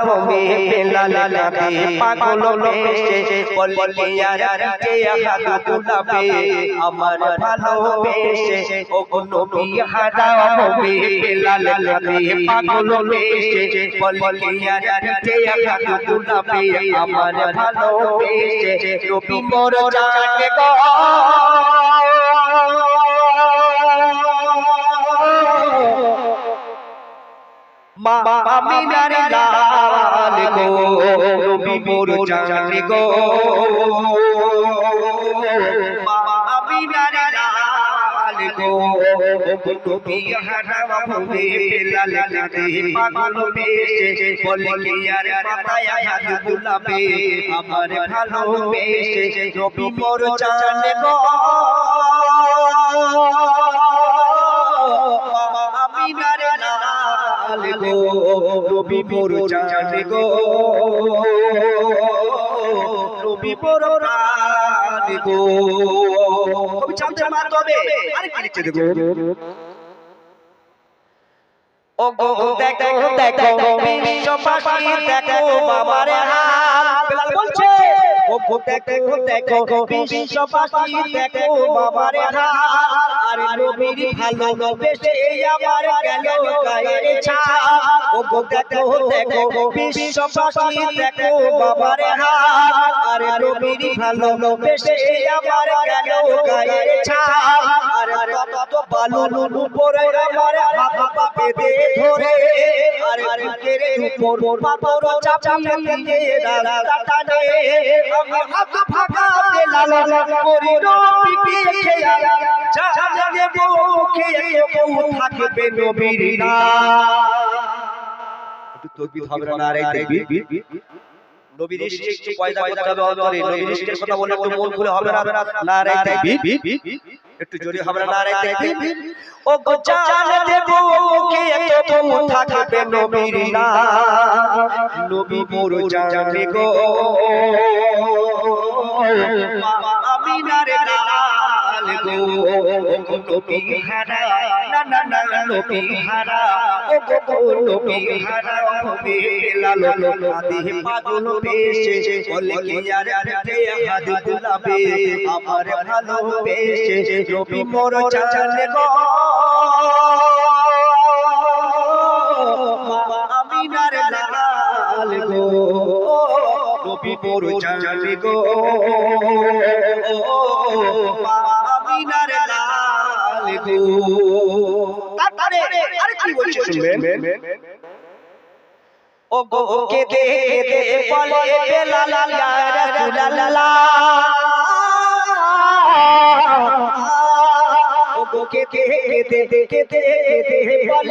বেলাল নবী পাগল বেশে বলে ইয়ারকে হাত দুলাবে আমার ভালোবেসে ও নবী হারাও বেলাল নবী পাগল বেশে বলে ইয়ারকে হাত দুলাবে আমার ভালোবেসে নবী মোর জানে গো মা আমিনার লাল গো নবী মোর জানে গো মা আমিনার লাল গো নবী হারাও বেলাল নবী পাগল বেশে বলে ইয়ার মাথায় হাত দুলাবে আমার ভালোবেসে নবী মোর জানে গো আমিনার লাল গো নবী মোর জানে গো নবী মোর প্রাণ গো কবি জানতে মারতে হবে আরে কি লিখছে দেখো ও গো দেখো দেখো বিশ্ববাসী দেখো বাবার হাল বেলাল বলছে ও গো দেখো দেখো বিশ্ববাসী দেখো বাবার হাল আর নবীর ভালোবেসে আমার গেল গায়ের ছাল ও গো দেখো দেখো বিশ্ববাসী দেখো বাবার হাল আর নবীর ভালোবেসে আমার গেল গায়ের ছাল আর তত বালুর উপরে আমার হাত পা বেঁধে ধরে আর বুকের উপর পাথর চাপিয়ে দিয়ে দাঁড়া টানে আমি হাত ফাঁকা বেলাল করি নবীকে খেয়া জানে দেব খেয়ে বউ থাকবে নবীর নাম একটু তাকবীর হবে না রে তাকবীর নবীর ইশক একটু পয়দা করতে হবে অন্তরে নবীর ইশকের কথা বলে একটু মন খুলে হবে না রে তাকবীর একটু জোরে হবে না রে তাকবীর ও গো জান দেব কে তো বউ থাকবে নবীর নাম নবী মোর জানে গো আমিনার লাল গো নবী হারা না না না নবী হারা ও গো নবী হারা বেলাল নবী পাগল বেশে বলে কি ইয়ার কে হাত দুলাবে আমার ভালোবেসে নবী মোর জানে গো আমিনার লাল গো নবী মোর জানে গো আমিনার লাল গো তারপরে আরে কি বলছে শুনবেন ও গো কে দে বলে বেলাল ইয়া রাসূলুল্লাহ ও গো কে দে বলে